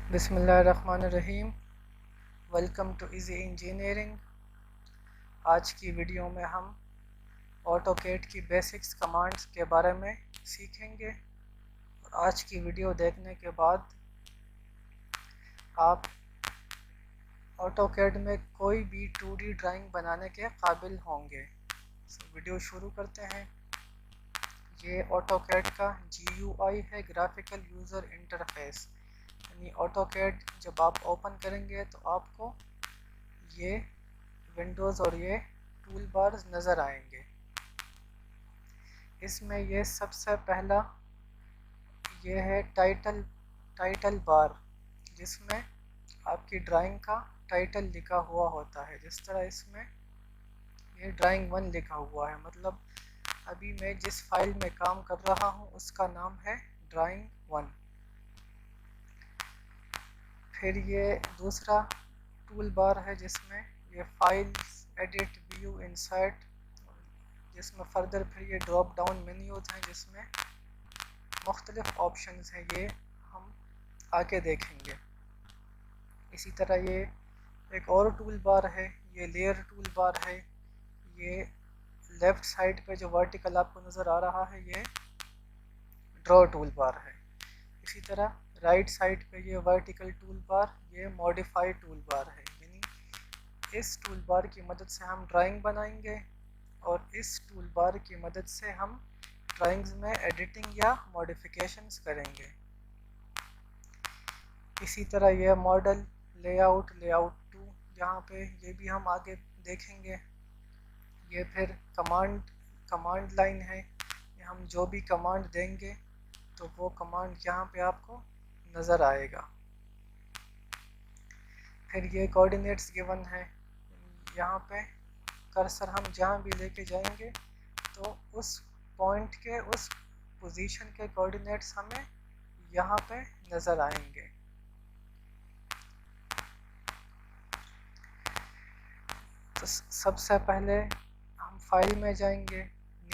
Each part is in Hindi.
बिस्मिल्लाहिर्रहमानिर्रहीम। Welcome to easy engineering. आज की वीडियो में हम ऑटोकैड की बेसिक्स कमांड्स के बारे में सीखेंगे। और आज की वीडियो देखने के बाद आप ऑटोकैड में कोई भी 2D ड्राइंग बनाने के काबिल होंगे। वीडियो शुरू करते हैं। ये ऑटोकैड का GUI है, ग्राफिकल यूज़र इंटरफेस। यानी ऑटोकैड जब आप ओपन करेंगे तो आपको ये विंडोज़ और ये टूल बार्स नज़र आएंगे। इसमें ये सबसे पहला ये है टाइटल बार, जिसमें आपकी ड्राइंग का टाइटल लिखा हुआ होता है। जिस तरह इसमें ये ड्राइंग 1 लिखा हुआ है, मतलब अभी मैं जिस फाइल में काम कर रहा हूँ उसका नाम है ड्राइंग 1। फिर ये दूसरा टूल बार है जिसमें ये फाइल्स, एडिट, व्यू, इंसर्ट, जिसमें फर्दर फिर ये ड्रॉप डाउन मेन्यूज हैं जिसमें मुख्तलिफ ऑप्शंस हैं। ये हम आगे देखेंगे। इसी तरह ये एक और टूल बार है, ये लेयर टूल बार है। ये लेफ़्ट साइड पे जो वर्टिकल आपको नज़र आ रहा है ये ड्रॉ टूल बार है। इसी तरह राइट साइड पे ये वर्टिकल टूल बार, ये मॉडिफाई टूल बार है। यानी इस टूल बार की मदद से हम ड्राइंग बनाएंगे और इस टूल बार की मदद से हम ड्राइंग्स में एडिटिंग या मॉडिफिकेशंस करेंगे। इसी तरह यह मॉडल, लेआउट 2, यहाँ पे ये भी हम आगे देखेंगे। ये फिर कमांड लाइन है। हम जो भी कमांड देंगे तो वो कमांड यहाँ पे आपको नज़र आएगा। फिर ये कोऑर्डिनेट्स गिवन है। यहाँ पे कर्सर हम जहाँ भी लेके जाएंगे तो उस पॉइंट के, उस पोजीशन के कोऑर्डिनेट्स हमें यहाँ पे नज़र आएंगे। तो सबसे पहले हम फाइल में जाएंगे,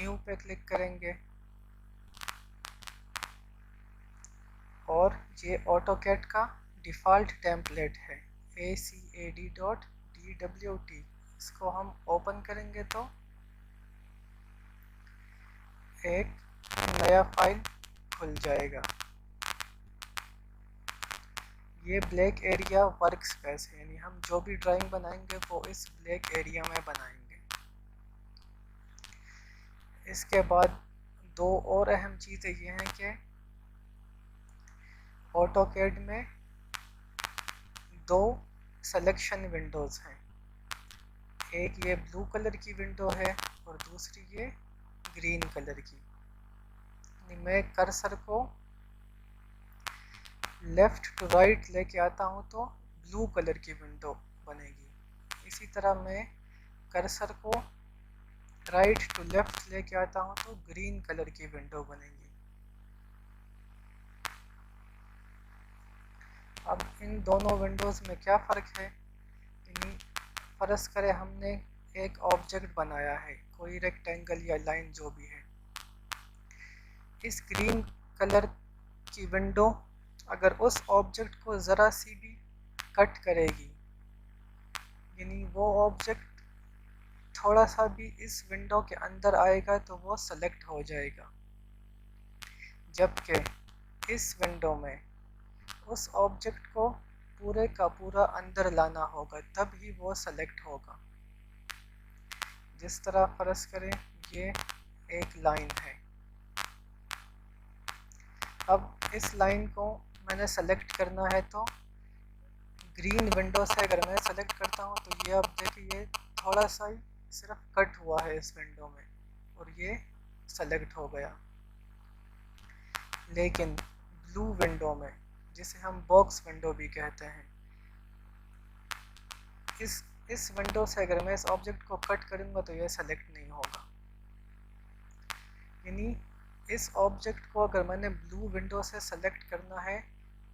न्यू पे क्लिक करेंगे और ये ऑटोकैड का डिफ़ॉल्ट टेम्पलेट है ACAD.DWT। इसको हम ओपन करेंगे तो एक नया फाइल खुल जाएगा। ये ब्लैक एरिया वर्क स्पेस है, यानी हम जो भी ड्राइंग बनाएंगे वो इस ब्लैक एरिया में बनाएंगे। इसके बाद दो और अहम चीज़ें ये हैं कि ऑटोकैड में दो सिलेक्शन विंडोज़ हैं। एक ये ब्लू कलर की विंडो है और दूसरी ये ग्रीन कलर की। मैं कर्सर को लेफ़्ट टू राइट लेके आता हूँ तो ब्लू कलर की विंडो बनेगी। इसी तरह मैं कर्सर को राइट टू लेफ़्ट लेके आता हूँ तो ग्रीन कलर की विंडो बनेगी। अब इन दोनों विंडोज़ में क्या फ़र्क है? फ़र्ज़ करें हमने एक ऑब्जेक्ट बनाया है, कोई रेक्टेंगल या लाइन जो भी है। इस ग्रीन कलर की विंडो अगर उस ऑब्जेक्ट को ज़रा सी भी कट करेगी, यानी वो ऑब्जेक्ट थोड़ा सा भी इस विंडो के अंदर आएगा तो वो सेलेक्ट हो जाएगा। जबकि इस विंडो में उस ऑब्जेक्ट को पूरे का पूरा अंदर लाना होगा, तब ही वो सेलेक्ट होगा। जिस तरह फ़र्ज़ करें ये एक लाइन है। अब इस लाइन को मैंने सेलेक्ट करना है तो ग्रीन विंडो से अगर मैं सेलेक्ट करता हूँ तो ये अब देखिए थोड़ा सा ही सिर्फ कट हुआ है इस विंडो में और ये सेलेक्ट हो गया। लेकिन ब्लू विंडो में, जिसे हम बॉक्स विंडो भी कहते हैं, इस विंडो से अगर मैं इस ऑब्जेक्ट को कट करूँगा तो ये सेलेक्ट नहीं होगा। यानी इस ऑब्जेक्ट को अगर मैंने ब्लू विंडो से सेलेक्ट करना है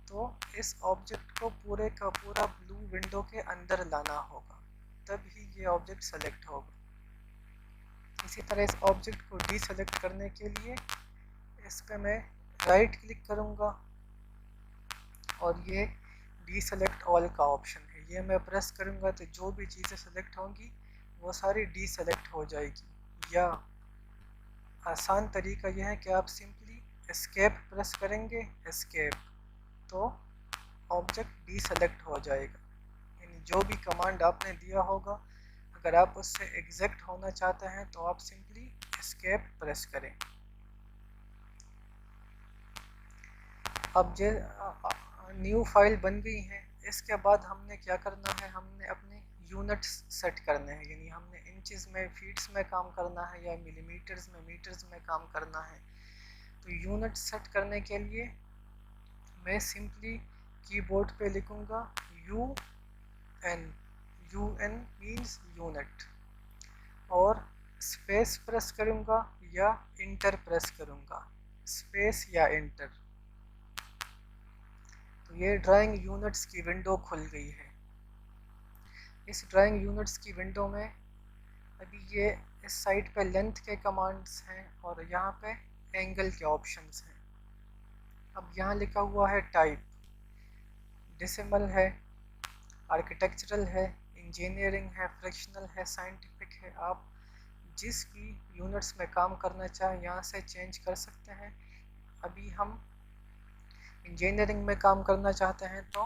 तो इस ऑब्जेक्ट को पूरे का पूरा ब्लू विंडो के अंदर लाना होगा, तब ही ये ऑब्जेक्ट सेलेक्ट होगा। इसी तरह इस ऑब्जेक्ट को डीसेलेक्ट करने के लिए इस पर मैं राइट क्लिक करूँगा और ये डी सेलेक्ट ऑल का ऑप्शन है, ये मैं प्रेस करूँगा तो जो भी चीज़ें सेलेक्ट होंगी वो सारी डी सेलेक्ट हो जाएगी। या आसान तरीका यह है कि आप सिंपली एस्केप प्रेस करेंगे, एस्केप, तो ऑब्जेक्ट डी सेलेक्ट हो जाएगा। यानी जो भी कमांड आपने दिया होगा अगर आप उससे एग्जैक्ट होना चाहते हैं तो आप सिंपली एस्केप प्रेस करें। अब जो न्यू फाइल बन गई है, इसके बाद हमने क्या करना है, हमने अपने यूनिट्स सेट करने हैं, यानी हमने इंचेस में फीट्स में काम करना है या मिलीमीटर्स में मीटर्स में काम करना है। तो यूनिट सेट करने के लिए मैं सिंपली कीबोर्ड पे लिखूंगा UN, UN मीन्स यूनिट, और स्पेस प्रेस करूंगा या इंटर प्रेस करूंगा, स्पेस या इंटर। तो ये ड्राइंग यूनिट्स की विंडो खुल गई है। इस ड्राइंग यूनिट्स की विंडो में अभी ये इस साइड पे लेंथ के कमांड्स हैं और यहाँ पे एंगल के ऑप्शंस हैं। अब यहाँ लिखा हुआ है टाइप, डेसिमल है, आर्किटेक्चरल है, इंजीनियरिंग है, फ्रैक्शनल है, साइंटिफिक है। आप जिस भी यूनिट्स में काम करना चाहें यहाँ से चेंज कर सकते हैं। अभी हम इंजीनियरिंग में काम करना चाहते हैं तो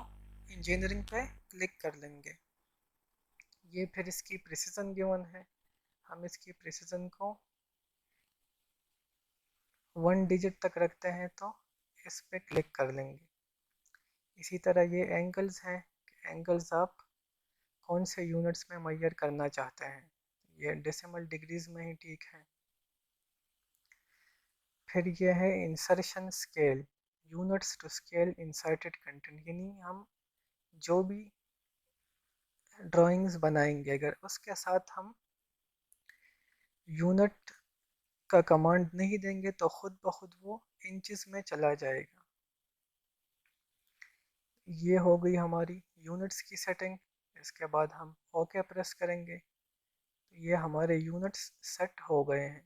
इंजीनियरिंग पे क्लिक कर लेंगे। ये फिर इसकी प्रिसीजन गिवन है, हम इसकी प्रिसीजन को 1 डिजिट तक रखते हैं तो इस पे क्लिक कर लेंगे। इसी तरह ये एंगल्स हैं, एंगल्स आप कौन से यूनिट्स में मेजर करना चाहते हैं, ये डेसिमल डिग्रीज में ही ठीक है। फिर ये है insertion scale, units to scale inserted content, यानी हम जो भी ड्राइंग्स बनाएंगे अगर उसके साथ हम यूनिट का कमांड नहीं देंगे तो खुद ब खुद वो इंचेस में चला जाएगा। ये हो गई हमारी यूनिट्स की सेटिंग। इसके बाद हम ओके प्रेस करेंगे तो ये हमारे यूनिट्स सेट हो गए हैं।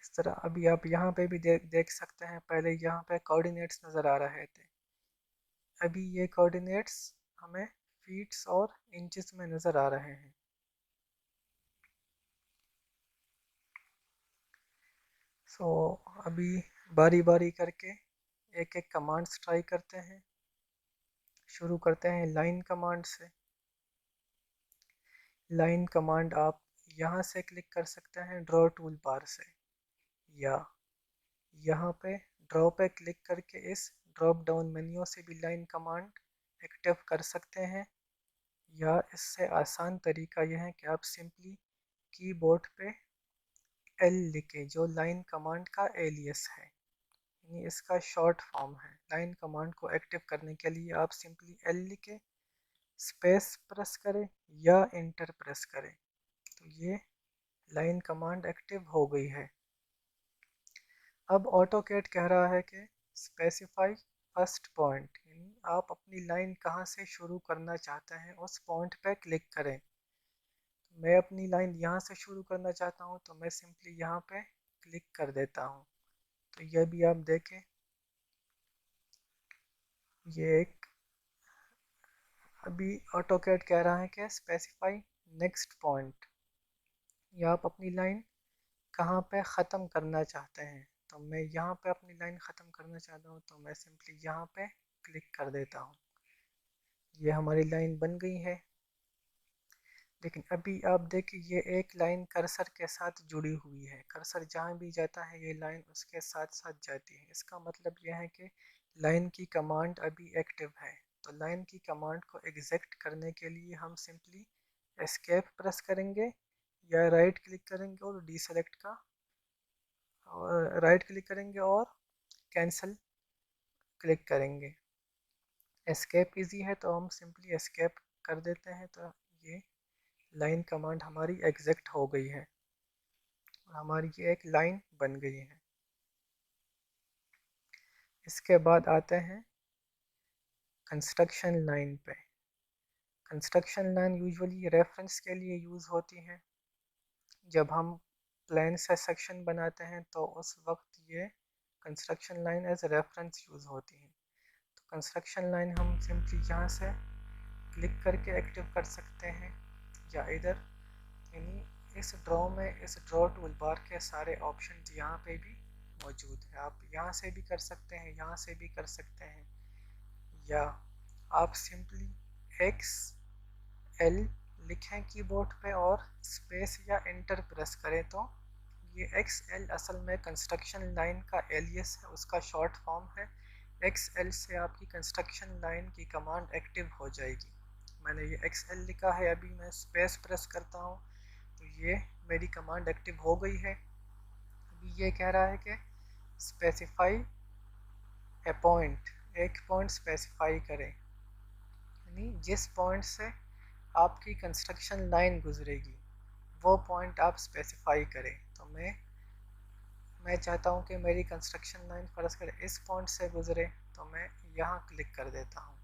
इस तरह अभी आप यहाँ पे भी देख सकते हैं, पहले यहाँ पे कोऑर्डिनेट्स नज़र आ रहे थे, अभी ये कोऑर्डिनेट्स हमें फीट्स और इंचेस में नज़र आ रहे हैं। सो अभी बारी बारी करके एक एक कमांड्स ट्राई करते हैं। शुरू करते हैं लाइन कमांड से। लाइन कमांड आप यहाँ से क्लिक कर सकते हैं ड्रॉ टूल बार से, या यहाँ पे ड्रॉ पे क्लिक करके इस ड्रॉप डाउन मेन्यू से भी लाइन कमांड एक्टिव कर सकते हैं। या इससे आसान तरीका यह है कि आप सिंपली कीबोर्ड पे L लिखे, जो लाइन कमांड का एलियस है, यानी इसका शॉर्ट फॉर्म है। लाइन कमांड को एक्टिव करने के लिए आप सिंपली L लिखे, स्पेस प्रेस करें या इंटर प्रेस करें, तो ये लाइन कमांड एक्टिव हो गई है। अब ऑटोकैड कह रहा है कि स्पेसिफाई फर्स्ट पॉइंट, यानी आप अपनी लाइन कहाँ से शुरू करना चाहते हैं उस पॉइंट पे क्लिक करें। तो मैं अपनी लाइन यहाँ से शुरू करना चाहता हूँ तो मैं सिंपली यहाँ पे क्लिक कर देता हूँ। तो यह भी आप देखें, ये एक अभी ऑटोकैड कह रहा है कि स्पेसिफाई नेक्स्ट पॉइंट, या आप अपनी लाइन कहाँ पे ख़त्म करना चाहते हैं। तो मैं यहाँ पे अपनी लाइन ख़त्म करना चाहता हूँ तो मैं सिंपली यहाँ पे क्लिक कर देता हूँ। ये हमारी लाइन बन गई है। लेकिन अभी आप देखिए ये एक लाइन कर्सर के साथ जुड़ी हुई है, कर्सर जहाँ भी जाता है ये लाइन उसके साथ साथ जाती है। इसका मतलब यह है कि लाइन की कमांड अभी एक्टिव है। तो लाइन की कमांड को एग्जैक्ट करने के लिए हम सिंपली एस्केप प्रेस करेंगे या राइट क्लिक करेंगे और डीसेलेक्ट का, और राइट क्लिक करेंगे और कैंसिल क्लिक करेंगे। एस्केप इजी है तो हम सिंपली एस्केप कर देते हैं, तो ये लाइन कमांड हमारी एग्जैक्ट हो गई है और हमारी ये एक लाइन बन गई है। इसके बाद आते हैं कंस्ट्रक्शन लाइन पे। कंस्ट्रक्शन लाइन यूजुअली रेफरेंस के लिए यूज़ होती है। जब हम प्लान से सेक्शन बनाते हैं तो उस वक्त ये construction line as reference use होती है। कंस्ट्रक्शन लाइन हम सिंपली यहाँ से क्लिक करके एक्टिव कर सकते हैं, या इधर यानी इस ड्रॉ में इस ड्रॉ टूल बार के सारे ऑप्शन यहाँ पे भी मौजूद है। आप यहाँ से भी कर सकते हैं, यहाँ से भी कर सकते हैं, या आप सिंपली XL लिखें कीबोर्ड पे और स्पेस या एंटर प्रेस करें तो ये XL असल में कंस्ट्रक्शन लाइन का एलियस है, उसका शॉर्ट फॉर्म है। XL से आपकी कंस्ट्रक्शन लाइन की कमांड एक्टिव हो जाएगी। मैंने ये XL लिखा है, अभी मैं स्पेस प्रेस करता हूँ तो ये मेरी कमांड एक्टिव हो गई है। अभी ये कह रहा है कि स्पेसिफाई ए पॉइंट, एक पॉइंट स्पेसिफाई करें, यानी जिस पॉइंट से आपकी कंस्ट्रक्शन लाइन गुजरेगी वो पॉइंट आप स्पेसिफाई करें। तो मैं चाहता हूँ कि मेरी कंस्ट्रक्शन लाइन फ़र्ज़ करें इस पॉइंट से गुजरे, तो मैं यहाँ क्लिक कर देता हूँ।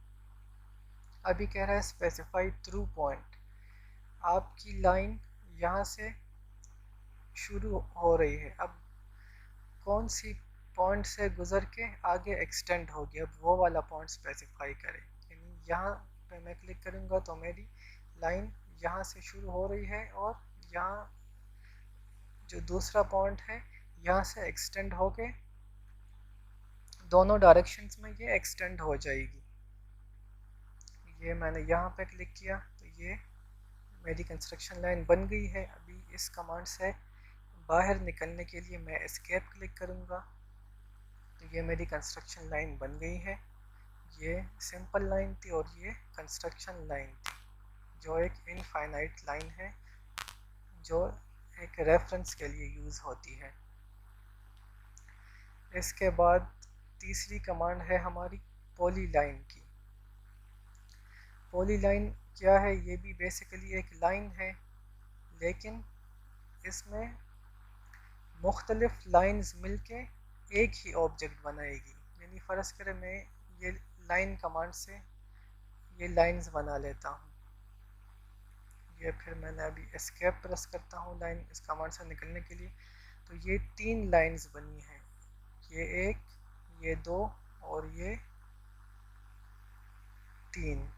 अभी कह रहा है स्पेसिफाई थ्रू पॉइंट, आपकी लाइन यहाँ से शुरू हो रही है, अब कौन सी पॉइंट से गुजर के आगे एक्सटेंड होगी, अब वो वाला पॉइंट स्पेसिफाई करें। यानी यहाँ पे मैं क्लिक करूँगा तो मेरी लाइन यहाँ से शुरू हो रही है और यहाँ जो दूसरा पॉइंट है यहाँ से एक्सटेंड होके दोनों डायरेक्शंस में ये एक्सटेंड हो जाएगी। ये मैंने यहाँ पे क्लिक किया तो ये मेरी कंस्ट्रक्शन लाइन बन गई है। अभी इस कमांड से बाहर निकलने के लिए मैं एस्केप क्लिक करूँगा तो ये मेरी कंस्ट्रक्शन लाइन बन गई है। ये सिंपल लाइन थी और ये कंस्ट्रक्शन लाइन थी, जो एक इनफाइनाइट लाइन है जो एक रेफरेंस के लिए यूज़ होती है। इसके बाद तीसरी कमांड है हमारी पॉलीलाइन की। पॉलीलाइन क्या है? ये भी बेसिकली एक लाइन है, लेकिन इसमें मुख्तलिफ लाइंस मिलके एक ही ऑब्जेक्ट बनाएगी। यानी फ़र्ज़ करें मैं ये लाइन कमांड से ये लाइंस बना लेता हूँ, ये फिर मैंने अभी एस्केप प्रेस करता हूँ लाइन इस कमांड से निकलने के लिए, तो ये 3 लाइंस बनी हैं, ये 1, ये 2 और ये 3।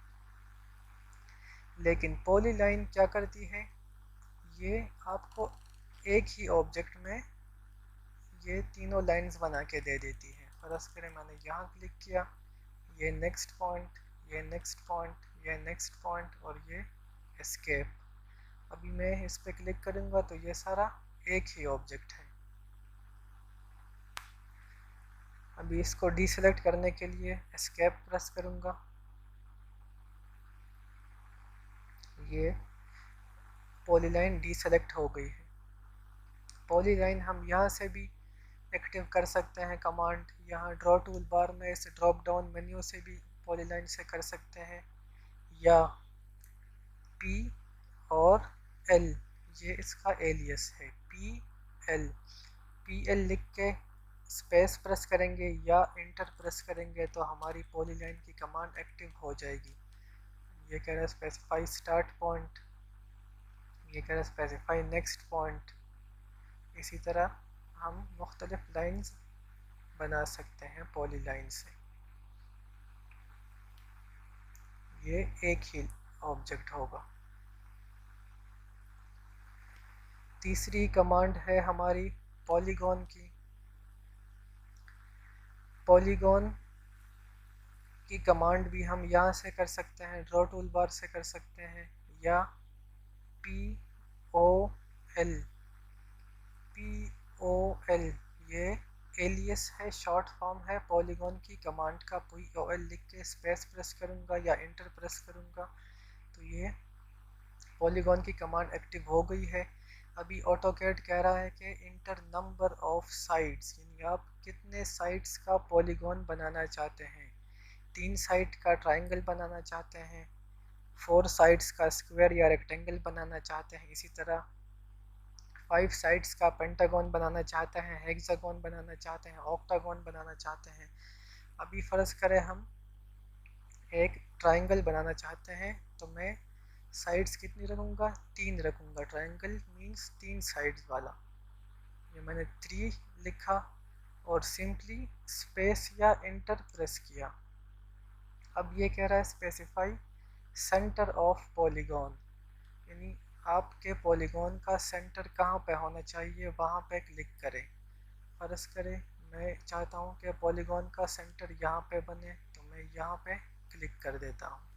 लेकिन पॉलीलाइन क्या करती है? ये आपको एक ही ऑब्जेक्ट में ये तीनों लाइंस बना के दे देती है। फ़र्ज़ करें मैंने यहाँ क्लिक किया, ये नेक्स्ट पॉइंट, ये नेक्स्ट पॉइंट, ये नेक्स्ट पॉइंट और ये एस्केप। अभी मैं इस पर क्लिक करूँगा तो ये सारा एक ही ऑब्जेक्ट है। अभी इसको डीसेलेक्ट करने के लिए एस्केप प्रेस करूँगा, ये पॉलीलाइन डीसेलेक्ट हो गई है। पॉलीलाइन हम यहाँ से भी एक्टिव कर सकते हैं कमांड, यहाँ ड्रॉ टूल बार में इस ड्रॉप डाउन मेन्यू से भी पॉलीलाइन से कर सकते हैं, या P और L, ये इसका एलियस है PL लिख के स्पेस प्रेस करेंगे या इंटर प्रेस करेंगे तो हमारी पॉलीलाइन की कमांड एक्टिव हो जाएगी। ये कह रहा है स्पेसिफाई स्टार्ट पॉइंट, ये कह रहा है स्पेसिफाई नेक्स्ट पॉइंट। इसी तरह हम मुख्तलिफ लाइंस बना सकते हैं पॉलीलाइन से, ये एक ही ऑब्जेक्ट होगा। तीसरी कमांड है हमारी पॉलीगॉन की। पॉलीगॉन की कमांड भी हम यहाँ से कर सकते हैं, ड्रॉ टूल बार से कर सकते हैं, या POL ये एलियस है, शॉर्ट फॉर्म है पॉलीगॉन की कमांड का। POL लिख के स्पेस प्रेस करूँगा या इंटर प्रेस करूँगा तो ये पॉलीगॉन की कमांड एक्टिव हो गई है। अभी ऑटोकैड कह रहा है कि इंटर नंबर ऑफ साइड्स, यानी आप कितने साइड्स का पॉलीगॉन बनाना चाहते हैं। 3 साइड का ट्राइंगल बनाना चाहते हैं, 4 साइड्स का स्क्वायर या रेक्टेंगल बनाना चाहते हैं, इसी तरह 5 साइड्स का पेंटागन बनाना चाहते हैं, हेक्सागन बनाना चाहते हैं, ऑक्टागन बनाना चाहते हैं। अभी फ़र्ज़ करें हम एक ट्राइंगल बनाना चाहते हैं तो मैं साइड्स कितनी रखूँगा? 3 रखूँगा। ट्राइंगल मीन्स 3 साइड्स वाला। ये मैंने 3 लिखा और सिंपली स्पेस या इंटर प्रेस किया। अब ये कह रहा है स्पेसिफाई सेंटर ऑफ पॉलीगॉन, यानी आपके पॉलीगॉन का सेंटर कहाँ पे होना चाहिए, वहाँ पे क्लिक करें। फर्ज करें मैं चाहता हूँ कि पॉलीगॉन का सेंटर यहाँ पे बने, तो मैं यहाँ पे क्लिक कर देता हूँ।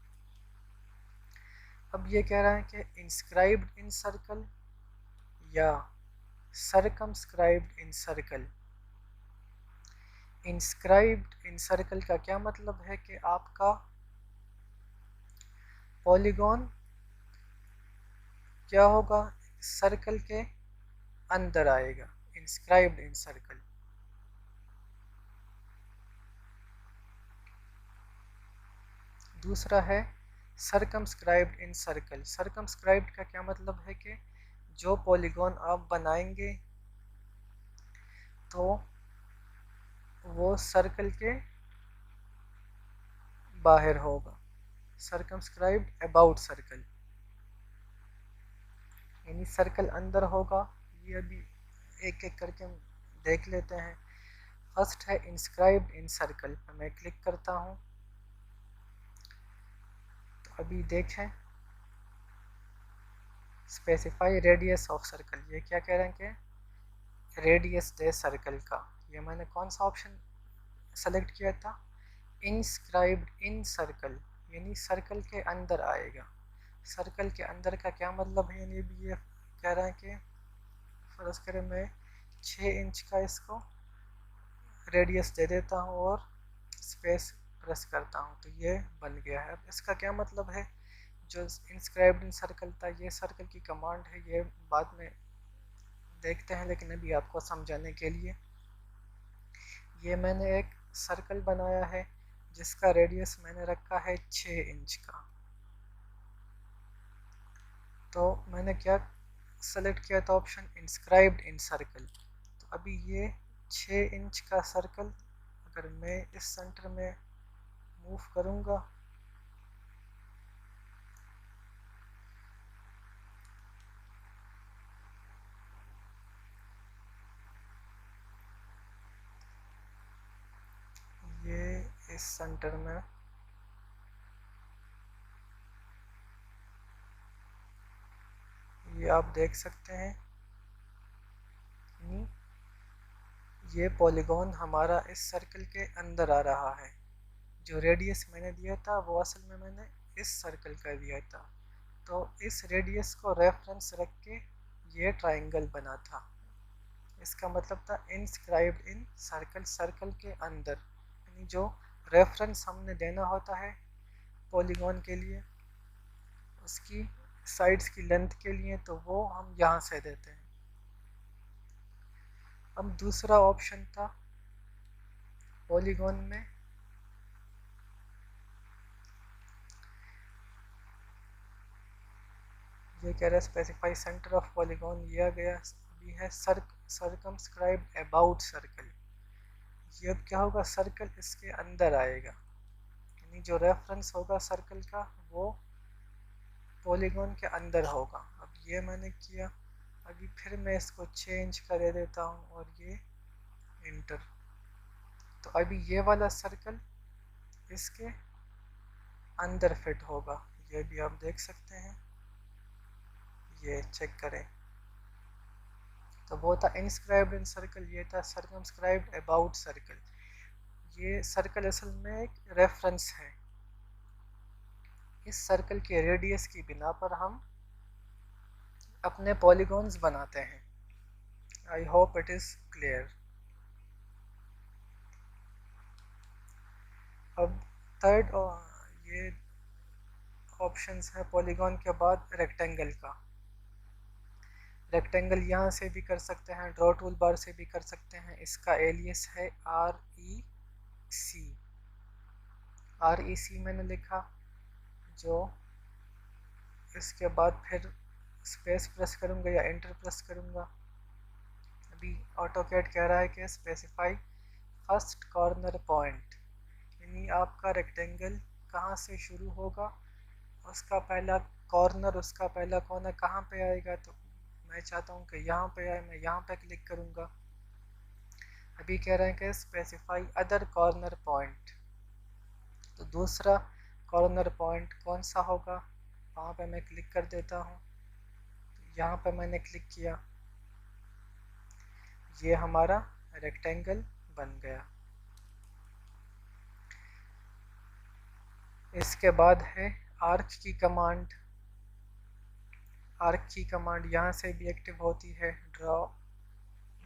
अब ये कह रहा है कि इंस्क्राइब्ड इन सर्कल या circumscribed in circle. Inscribed in circle का क्या मतलब है कि आपका पॉलीगॉन क्या होगा, सर्कल के अंदर आएगा, इंस्क्राइब्ड इन सर्कल। दूसरा है सर्कमस्क्राइब्ड इन सर्कल। सर्कमस्क्राइब्ड का क्या मतलब है कि जो पॉलीगॉन आप बनाएंगे तो वो सर्कल के बाहर होगा। सर्कमस्क्राइब्ड अबाउट सर्कल, यानी सर्कल अंदर होगा। ये अभी एक एक करके हम देख लेते हैं। फर्स्ट है इंस्क्राइब्ड इन सर्कल पर मैं क्लिक करता हूँ, तो अभी देखें स्पेसिफाई रेडियस ऑफ सर्कल। ये क्या कह रहे हैं कि रेडियस दे सर्कल का। ये मैंने कौन सा ऑप्शन सेलेक्ट किया था, इंस्क्राइब्ड इन सर्कल, यानी सर्कल के अंदर आएगा। सर्कल के अंदर का क्या मतलब है, यानी भी ये कह रहा है कि फर्ज करें मैं 6 इंच का इसको रेडियस दे देता हूँ और स्पेस प्रेस करता हूँ, तो ये बन गया है। अब इसका क्या मतलब है, जो इंस्क्राइब्ड इन सर्कल था ये सर्कल की कमांड है, ये बाद में देखते हैं, लेकिन अभी आपको समझाने के लिए ये मैंने एक सर्कल बनाया है जिसका रेडियस मैंने रखा है 6 इंच का। तो मैंने क्या सेलेक्ट किया था ऑप्शन इंस्क्राइब्ड इन सर्कल। तो अभी ये 6 इंच का सर्कल अगर मैं इस सेंटर में मूव करूँगा ये इस सेंटर में ये आप देख सकते हैं, ये पॉलीगॉन हमारा इस सर्कल के अंदर आ रहा है। जो रेडियस मैंने दिया था वो असल में मैंने इस सर्कल का दिया था, तो इस रेडियस को रेफरेंस रख के ये ट्राइंगल बना था। इसका मतलब था इंस्क्राइब्ड इन सर्कल, सर्कल के अंदर, यानी जो रेफरेंस हमने देना होता है पॉलीगॉन के लिए उसकी साइड्स की लेंथ के लिए, तो वो हम यहाँ से देते हैं। अब दूसरा ऑप्शन था पॉलीगॉन में ये कह रहा है स्पेसिफाई सेंटर ऑफ पॉलीगॉन, यह गया। अभी है सर्कमस्क्राइब अबाउट सर्कल। ये अब क्या होगा, सर्कल इसके अंदर आएगा, यानी जो रेफरेंस होगा सर्कल का वो पॉलीगॉन के अंदर होगा। अब ये मैंने किया, अभी फिर मैं इसको 6 इंच का दे देता हूँ और ये इंटर। तो अभी ये वाला सर्कल इसके अंदर फिट होगा, ये भी आप देख सकते हैं, ये चेक करें। तो वो था इंस्क्राइब्ड इन सर्कल, ये था सर्कमस्क्राइब्ड अबाउट सर्कल। ये सर्कल असल में एक रेफरेंस है। इस सर्कल के रेडियस की बिना पर हम अपने पॉलीगॉन्स बनाते हैं। आई होप इट इज़ क्लियर। अब थर्ड ये ऑप्शंस है पॉलीगॉन के बाद रेक्टेंगल का। रेक्टेंगल यहाँ से भी कर सकते हैं, ड्रॉ टूल बार से भी कर सकते हैं। इसका एलियस है REC मैंने लिखा, जो इसके बाद फिर स्पेस प्रेस करूँगा या एंटर प्रेस करूँगा। अभी ऑटोकैड कह रहा है कि स्पेसिफाई फर्स्ट कॉर्नर पॉइंट, यानी आपका रेक्टेंगल कहाँ से शुरू होगा, उसका पहला कॉर्नर, उसका पहला कोना कहाँ पे आएगा। तो मैं चाहता हूँ कि यहाँ पे आए, मैं यहाँ पे क्लिक करूँगा। अभी कह रहे हैं कि स्पेसिफाई अदर कॉर्नर पॉइंट, तो दूसरा कॉर्नर पॉइंट कौन सा होगा, वहाँ पे मैं क्लिक कर देता हूँ। यहाँ पे मैंने क्लिक किया, ये हमारा रेक्टेंगल बन गया। इसके बाद है आर्क की कमांड। आर्क की कमांड यहाँ से भी एक्टिव होती है। ड्रॉ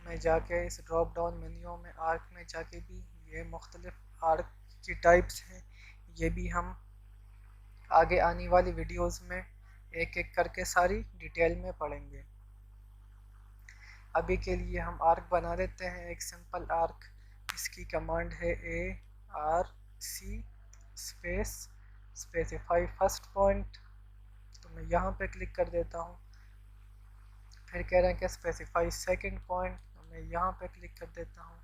में जाके इस ड्रॉप डाउन मेन्यू में आर्क में जाके भी ये मुख्तलिफ आर्क की टाइप्स हैं, ये भी हम आगे आने वाली वीडियोस में एक एक करके सारी डिटेल में पढ़ेंगे। अभी के लिए हम आर्क बना लेते हैं, एक सिंपल आर्क। इसकी कमांड है ARC space specify first point. तो मैं यहाँ पे क्लिक कर देता हूँ। फिर कह रहे हैं कि स्पेसिफाई सेकंड पॉइंट, तो मैं यहाँ पे क्लिक कर देता हूँ।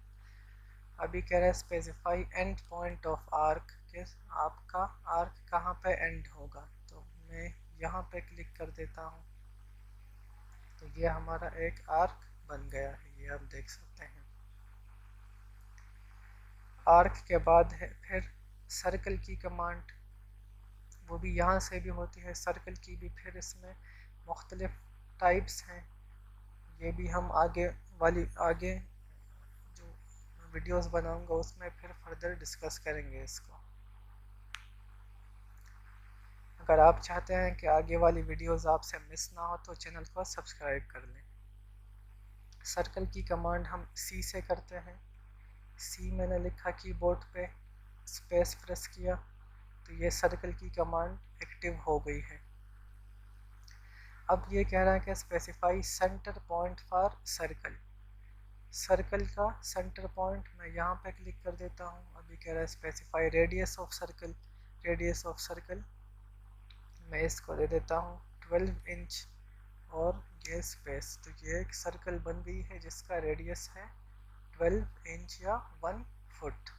अभी कह रहा है specify and point of arc, कि आपका आर्क कहाँ पे एंड होगा, तो मैं यहाँ पे क्लिक कर देता हूँ। तो ये हमारा एक आर्क बन गया है, ये आप देख सकते हैं। आर्क के बाद है फिर सर्कल की कमांड, वो भी यहाँ से भी होती है। सर्कल की भी फिर इसमें मुख्तलिफ टाइप्स हैं, ये भी हम आगे जो वीडियोस बनाऊंगा उसमें फिर फर्दर डिस्कस करेंगे इसको। अगर आप चाहते हैं कि आगे वाली वीडियोस आपसे मिस ना हो तो चैनल को सब्सक्राइब कर लें। सर्कल की कमांड हम C से करते हैं। C मैंने लिखा कीबोर्ड पे, स्पेस प्रेस किया तो ये सर्कल की कमांड एक्टिव हो गई है। अब ये कह रहा है कि specify centre point for circle. Circle का सेंटर पॉइंट मैं यहाँ पे क्लिक कर देता हूँ। अभी कह रहा है specify radius of circle. Radius of circle मैं इसको दे देता हूँ 12 इंच और ये स्पेस। तो ये एक सर्कल बन गई है जिसका रेडियस है 12 इंच या 1 फुट।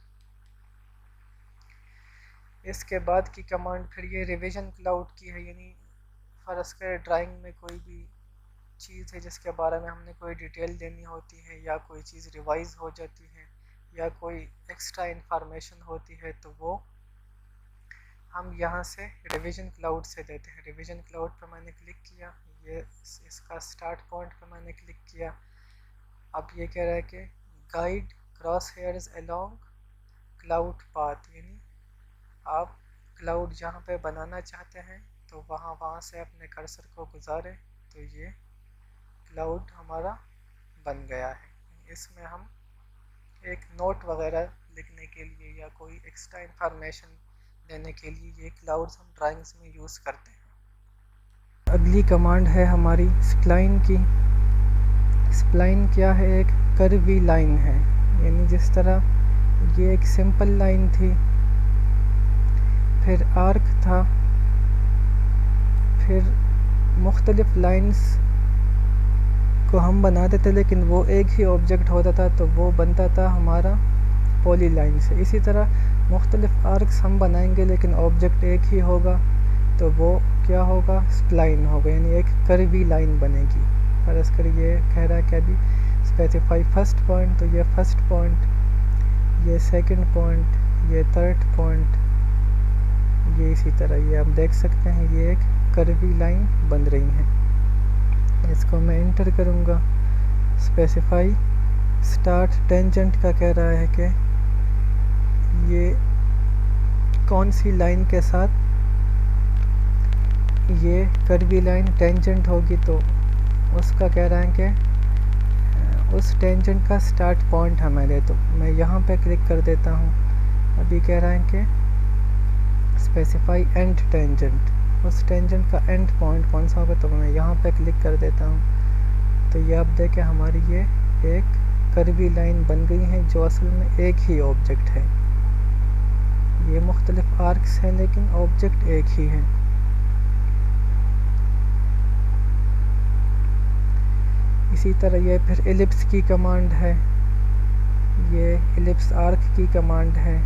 इसके बाद की कमांड फिर ये रिवीजन क्लाउड की है, यानी फ़र्ज़ करें ड्राइंग में कोई भी चीज़ है जिसके बारे में हमने कोई डिटेल देनी होती है, या कोई चीज़ रिवाइज हो जाती है, या कोई एक्स्ट्रा इंफॉर्मेशन होती है, तो वो हम यहाँ से रिवीजन क्लाउड से देते हैं। रिवीजन क्लाउड पर मैंने क्लिक किया, ये इसका स्टार्ट पॉइंट पर मैंने क्लिक किया। अब ये कह रहा है कि guide cross hairs along cloud path, यानी आप क्लाउड जहाँ पे बनाना चाहते हैं तो वहाँ से अपने कर्सर को गुजारें, तो ये क्लाउड हमारा बन गया है। इसमें हम एक नोट वगैरह लिखने के लिए या कोई एक्स्ट्रा इंफॉर्मेशन देने के लिए ये क्लाउड्स हम ड्राइंग्स में यूज़ करते हैं। अगली कमांड है हमारी स्प्लाइन की। स्प्लाइन क्या है? एक कर्वी लाइन है, यानी जिस तरह ये एक सिंपल लाइन थी, फिर आर्क था, फिर मुख्तलिफ लाइंस को हम बनाते थे लेकिन वो एक ही ऑब्जेक्ट होता था, तो वो बनता था हमारा पॉली लाइन से। इसी तरह मुख्तलिफ आर्क्स हम बनाएंगे लेकिन ऑब्जेक्ट एक ही होगा, तो वो क्या होगा? स्प्लाइन होगा, यानी एक कर्वी लाइन बनेगी। फर्ज़ करिए कह रहा है कि अभी स्पेसिफाई फर्स्ट पॉइंट, तो ये फर्स्ट पॉइंट, ये सेकंड पॉइंट, ये थर्ड पॉइंट, ये इसी तरह ये आप देख सकते हैं ये एक कर्वी लाइन बन रही है। इसको मैं इंटर करूँगा। स्पेसिफाई स्टार्ट टेंजेंट का कह रहा है कि ये कौन सी लाइन के साथ ये कर्वी लाइन टेंजेंट होगी, तो उसका कह रहा है कि उस टेंजेंट का स्टार्ट पॉइंट हमें दे। तो मैं यहाँ पे क्लिक कर देता हूँ। अभी कह रहा है कि स्पेसिफाई एंड टेंजेंट, उस टेंजेंट का एंड पॉइंट कौन सा होगा, तो मैं यहाँ पे क्लिक कर देता हूँ। तो ये आप देखें हमारी ये एक कर्वी लाइन बन गई है जो असल में एक ही ऑब्जेक्ट है। ये मुख्तलिफ आर्क्स हैं लेकिन ऑब्जेक्ट एक ही है। इसी तरह ये फिर एलिप्स की कमांड है, ये एलिप्स आर्क की कमांड है,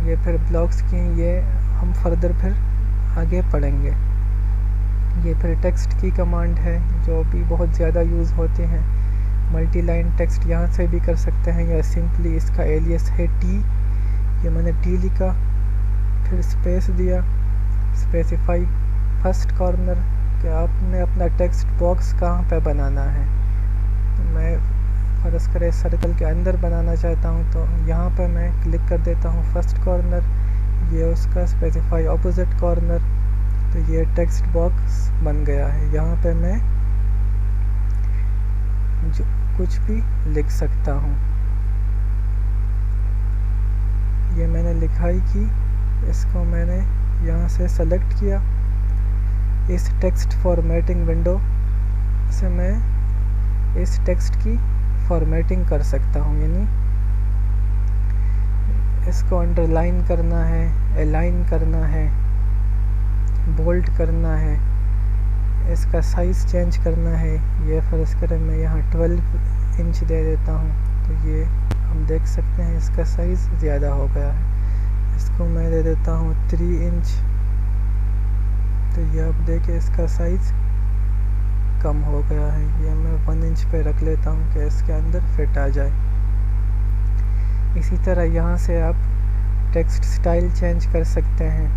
ये फिर ब्लॉक्स की, ये हम फर्दर फिर आगे पढ़ेंगे। ये फिर टेक्स्ट की कमांड है जो भी बहुत ज़्यादा यूज़ होते हैं। मल्टी लाइन टेक्स्ट यहाँ से भी कर सकते हैं, या सिंपली इसका एलियस है T, ये मैंने T लिखा, फिर स्पेस दिया, स्पेसिफाई फर्स्ट कॉर्नर कि आपने अपना टेक्स्ट बॉक्स कहाँ पे बनाना है। तो मैं फ़र्ज़ करें सर्कल के अंदर बनाना चाहता हूँ, तो यहाँ पे मैं क्लिक कर देता हूँ फर्स्ट कॉर्नर, ये उसका स्पेसिफाई ऑपोजिट कॉर्नर, तो ये टेक्स्ट बॉक्स बन गया है। यहाँ पे मैं जो कुछ भी लिख सकता हूँ। ये मैंने लिखाई की, इसको मैंने यहाँ से सेलेक्ट किया। इस टेक्स्ट फॉर्मेटिंग विंडो से मैं इस टेक्स्ट की फॉर्मेटिंग कर सकता हूँ, यानी इसको अंडरलाइन करना है, अलाइन करना है, बोल्ड करना है, इसका साइज़ चेंज करना है। ये फ़र्ज़ करें मैं यहाँ 12 इंच दे देता हूँ, तो ये हम देख सकते हैं इसका साइज़ ज़्यादा हो गया है। इसको मैं दे देता हूँ 3 इंच, तो ये अब देखिए इसका साइज़ कम हो गया है। ये मैं 1 इंच पे रख लेता हूँ कि इसके अंदर फिट आ जाए। इसी तरह यहाँ से आप टेक्स्ट स्टाइल चेंज कर सकते हैं।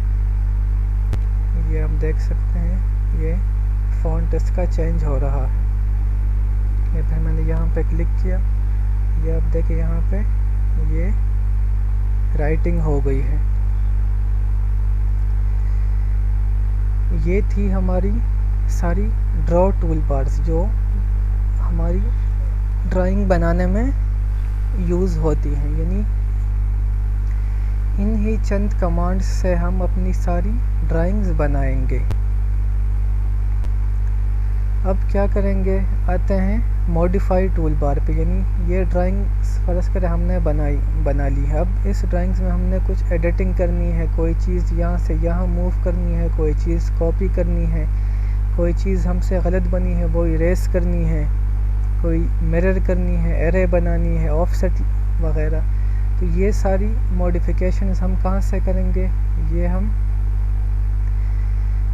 ये आप देख सकते हैं ये फ़ॉन्ट इसका चेंज हो रहा है। ये फिर मैंने यहाँ पे क्लिक किया, ये आप देखिए यहाँ पे ये राइटिंग हो गई है। ये थी हमारी सारी ड्रॉ टूल बार्स जो हमारी ड्राइंग बनाने में यूज़ होती हैं, यानी इन ही चंद कमांड्स से हम अपनी सारी ड्राइंग्स बनाएंगे। अब क्या करेंगे, आते हैं मॉडिफाई टूल बार पे, यानी ये ड्राइंग्स फ़र्ज़ करें हमने बना ली है। अब इस ड्राइंग्स में हमने कुछ एडिटिंग करनी है, कोई चीज़ यहाँ से यहाँ मूव करनी है, कोई चीज़ कॉपी करनी है, कोई चीज़ हमसे गलत बनी है वो इरेज करनी है, कोई मिरर करनी है, एरे बनानी है, ऑफसेट वगैरह। तो ये सारी मॉडिफिकेशंस हम कहाँ से करेंगे, ये हम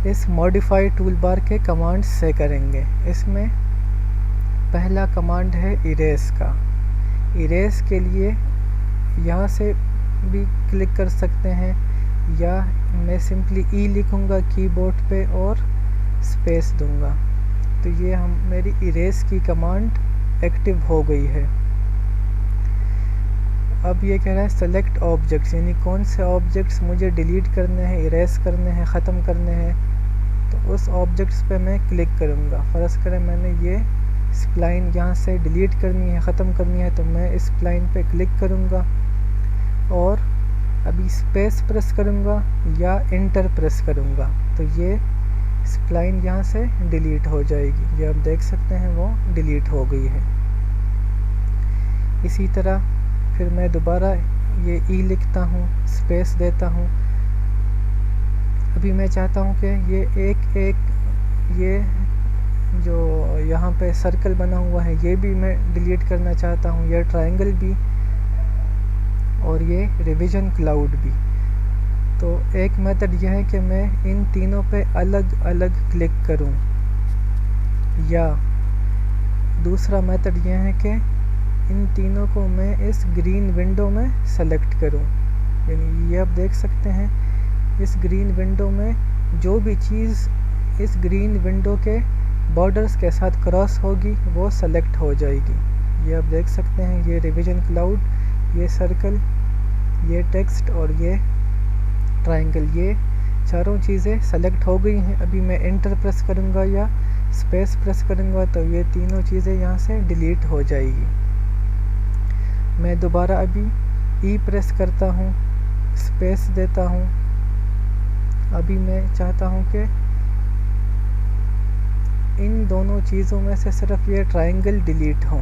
इस मॉडिफाई टूल बार के कमांड्स से करेंगे। इसमें पहला कमांड है इरेज का। इरेज के लिए यहाँ से भी क्लिक कर सकते हैं, या मैं सिंपली ई लिखूँगा कीबोर्ड पे और स्पेस दूंगा, तो ये मेरी इरेज की कमांड एक्टिव हो गई है। अब ये कह रहा है सेलेक्ट ऑब्जेक्ट्स, यानी कौन से ऑब्जेक्ट्स मुझे डिलीट करने हैं, इरेज करने हैं, ख़त्म करने हैं। तो उस ऑब्जेक्ट्स पे मैं क्लिक करूँगा। फ़र्ज़ करें मैंने ये स्प्लाइन यहाँ से डिलीट करनी है, ख़त्म करनी है, तो मैं इस स्प्लाइन पे क्लिक करूँगा और अभी स्पेस प्रेस करूँगा या इंटर प्रेस करूँगा, तो ये स्प्लाइन यहाँ से डिलीट हो जाएगी। ये आप देख सकते हैं वो डिलीट हो गई है। इसी तरह फिर मैं दोबारा ये ई लिखता हूँ, स्पेस देता हूँ। अभी मैं चाहता हूँ कि ये ये जो यहाँ पे सर्कल बना हुआ है ये भी मैं डिलीट करना चाहता हूँ, ये ट्रायंगल भी और ये रिवीजन क्लाउड भी। तो एक मेथड यह है कि मैं इन तीनों पे अलग अलग क्लिक करूं, या दूसरा मेथड यह है कि इन तीनों को मैं इस ग्रीन विंडो में सेलेक्ट करूं। यानी ये आप देख सकते हैं इस ग्रीन विंडो में जो भी चीज़ इस ग्रीन विंडो के बॉर्डर्स के साथ क्रॉस होगी वो सेलेक्ट हो जाएगी। ये आप देख सकते हैं ये रिवीजन क्लाउड, ये सर्कल, ये टेक्स्ट और ये ट्रायंगल, ये चारों चीज़ें सेलेक्ट हो गई हैं। अभी मैं एंटर प्रेस करूँगा या स्पेस प्रेस करूँगा तो ये तीनों चीज़ें यहाँ से डिलीट हो जाएगी। मैं दोबारा अभी ई प्रेस करता हूँ, स्पेस देता हूँ। अभी मैं चाहता हूँ कि इन दोनों चीज़ों में से सिर्फ ये ट्रायंगल डिलीट हों,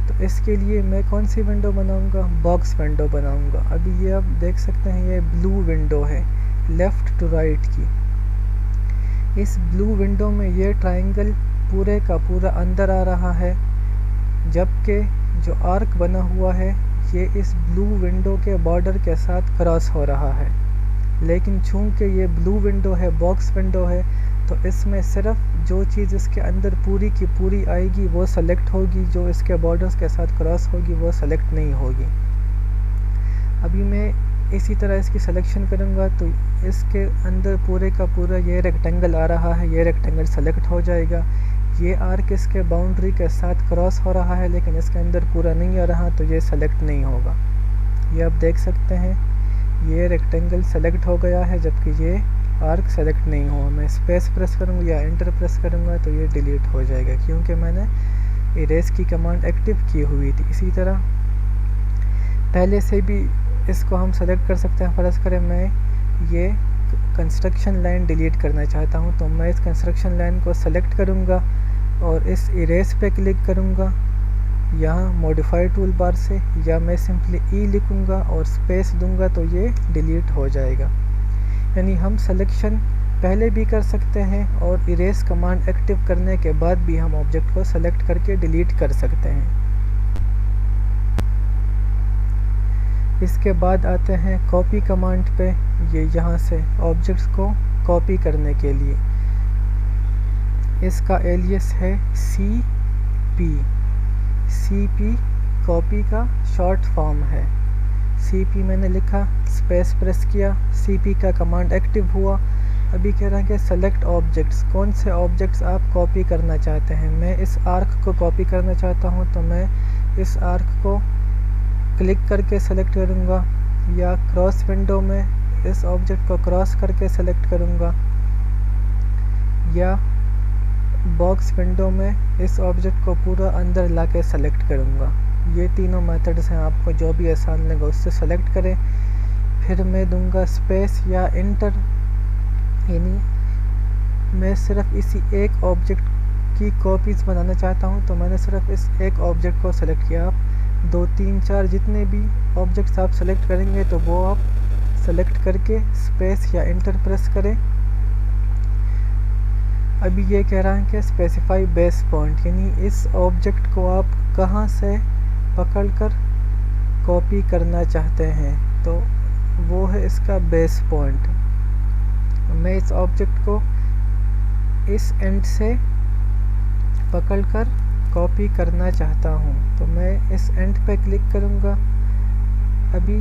तो इसके लिए मैं कौन सी विंडो बनाऊंगा, बॉक्स विंडो बनाऊंगा। अभी ये आप देख सकते हैं ये ब्लू विंडो है लेफ़्ट टू राइट की। इस ब्लू विंडो में ये ट्रायंगल पूरे का पूरा अंदर आ रहा है, जबकि जो आर्क बना हुआ है ये इस ब्लू विंडो के बॉर्डर के साथ क्रॉस हो रहा है। लेकिन चूँकि ये ब्लू विंडो है, बॉक्स विंडो है, तो इसमें सिर्फ जो चीज़ इसके अंदर पूरी की पूरी आएगी वो सेलेक्ट होगी, जो इसके बॉर्डर्स के साथ क्रॉस होगी वो सेलेक्ट नहीं होगी। अभी मैं इसी तरह इसकी सिलेक्शन करूँगा तो इसके अंदर पूरे का पूरा ये रेक्टेंगल आ रहा है, ये रेक्टेंगल सेलेक्ट हो जाएगा। ये आर्क इसके बाउंड्री के साथ क्रॉस हो रहा है लेकिन इसके अंदर पूरा नहीं आ रहा, तो ये सेलेक्ट नहीं होगा। ये आप देख सकते हैं ये रेक्टेंगल सेलेक्ट हो गया है जबकि ये आर्क सेलेक्ट नहीं हुआ। मैं स्पेस प्रेस करूँगा या एंटर प्रेस करूँगा तो ये डिलीट हो जाएगा क्योंकि मैंने इरेज की कमांड एक्टिव की हुई थी। इसी तरह पहले से भी इसको हम सेलेक्ट कर सकते हैं। फ़र्ज़ करें मैं ये कंस्ट्रक्शन लाइन डिलीट करना चाहता हूँ तो मैं इस कंस्ट्रक्शन लाइन को सेलेक्ट करूँगा और इस इरेज पे क्लिक करूँगा यहाँ मॉडिफाई टूल बार से, या मैं सिंपली ई लिखूँगा और स्पेस दूँगा तो ये डिलीट हो जाएगा। यानी हम सिलेक्शन पहले भी कर सकते हैं और इरेज कमांड एक्टिव करने के बाद भी हम ऑब्जेक्ट को सेलेक्ट करके डिलीट कर सकते हैं। इसके बाद आते हैं कॉपी कमांड पे। ये यहाँ से ऑब्जेक्ट्स को कॉपी करने के लिए इसका एलियस है CP कॉपी का शॉर्ट फॉर्म है। CP मैंने लिखा, स्पेस प्रेस किया, CP का कमांड एक्टिव हुआ। अभी कह रहा है कि सेलेक्ट ऑब्जेक्ट्स, कौन से ऑब्जेक्ट्स आप कॉपी करना चाहते हैं। मैं इस आर्क को कॉपी करना चाहता हूं तो मैं इस आर्क को क्लिक करके सेलेक्ट करूंगा, या क्रॉस विंडो में इस ऑब्जेक्ट को क्रॉस करके सेलेक्ट करूंगा, या बॉक्स विंडो में इस ऑब्जेक्ट को पूरा अंदर लाके सेलेक्ट करूंगा। ये तीनों मेथड्स हैं, आपको जो भी आसान लगे उससे सेलेक्ट करें। फिर मैं दूंगा स्पेस या इंटर, यानी मैं सिर्फ इसी एक ऑब्जेक्ट की कॉपीज़ बनाना चाहता हूं तो मैंने सिर्फ इस एक ऑब्जेक्ट को सेलेक्ट किया। आप 2 3 4 जितने भी ऑब्जेक्ट्स आप सेलेक्ट करेंगे तो वो आप सेलेक्ट करके स्पेस या इंटर प्रेस करें। अभी ये कह रहा है कि स्पेसिफाई बेस पॉइंट, यानी इस ऑब्जेक्ट को आप कहाँ से पकड़कर कॉपी करना चाहते हैं, तो वो है इसका बेस पॉइंट। मैं इस ऑब्जेक्ट को इस एंड से पकड़कर कॉपी करना चाहता हूँ तो मैं इस एंड पे क्लिक करूँगा। अभी